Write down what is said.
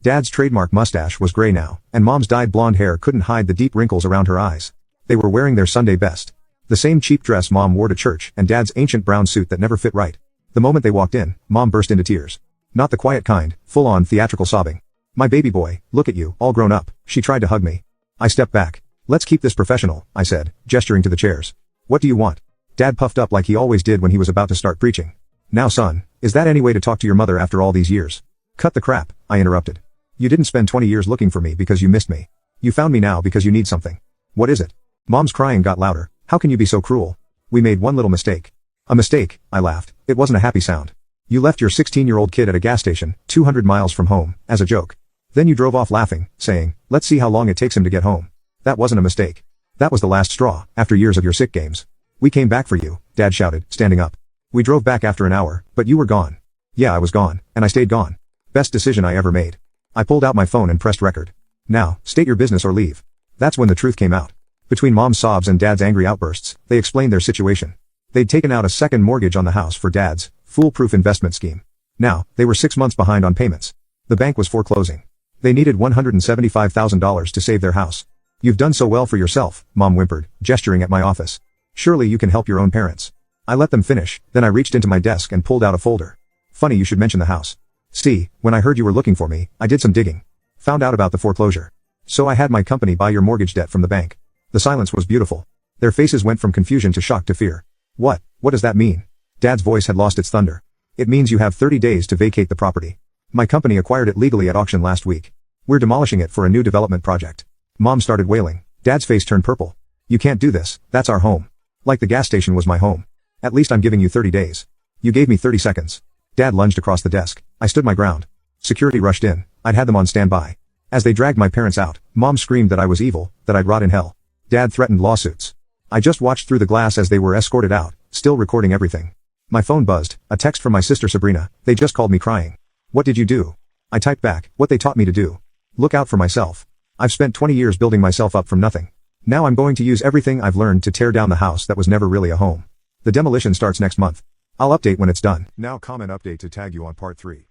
Dad's trademark mustache was gray now, and Mom's dyed blonde hair couldn't hide the deep wrinkles around her eyes. They were wearing their Sunday best. The same cheap dress Mom wore to church and Dad's ancient brown suit that never fit right. The moment they walked in, Mom burst into tears. Not the quiet kind, full-on theatrical sobbing. "My baby boy, look at you, all grown up." She tried to hug me. I stepped back. "Let's keep this professional," I said, gesturing to the chairs. "What do you want?" Dad puffed up like he always did when he was about to start preaching. "Now son, is that any way to talk to your mother after all these years?" "Cut the crap," I interrupted. "You didn't spend 20 years looking for me because you missed me. You found me now because you need something. What is it?" Mom's crying got louder. "How can you be so cruel? We made one little mistake." "A mistake?" I laughed. It wasn't a happy sound. "You left your 16-year-old kid at a gas station, 200 miles from home, as a joke. Then you drove off laughing, saying, 'Let's see how long it takes him to get home.' That wasn't a mistake. That was the last straw, after years of your sick games. We came back for you," Dad shouted, standing up. "We drove back after an hour, but you were gone." "Yeah, I was gone, and I stayed gone. Best decision I ever made." I pulled out my phone and pressed record. "Now, state your business or leave." That's when the truth came out. Between Mom's sobs and Dad's angry outbursts, they explained their situation. They'd taken out a second mortgage on the house for Dad's foolproof investment scheme. Now, they were 6 months behind on payments. The bank was foreclosing. They needed $175,000 to save their house. "You've done so well for yourself," Mom whimpered, gesturing at my office. "Surely you can help your own parents." I let them finish, then I reached into my desk and pulled out a folder. "Funny you should mention the house. See, when I heard you were looking for me, I did some digging. Found out about the foreclosure. So I had my company buy your mortgage debt from the bank." The silence was beautiful. Their faces went from confusion to shock to fear. What does that mean?" Dad's voice had lost its thunder. "It means you have 30 days to vacate the property. My company acquired it legally at auction last week. We're demolishing it for a new development project." Mom started wailing. Dad's face turned purple. "You can't do this, that's our home. Like the gas station was my home. At least I'm giving you 30 days. You gave me 30 seconds. Dad lunged across the desk. I stood my ground. Security rushed in. I'd had them on standby. As they dragged my parents out, Mom screamed that I was evil, that I'd rot in hell. Dad threatened lawsuits. I just watched through the glass as they were escorted out, still recording everything. My phone buzzed, a text from my sister Sabrina. "They just called me crying." "What did you do?" I typed back, "What they taught me to do. Look out for myself. I've spent 20 years building myself up from nothing. Now I'm going to use everything I've learned to tear down the house that was never really a home. The demolition starts next month. I'll update when it's done." Now comment update to tag you on part 3.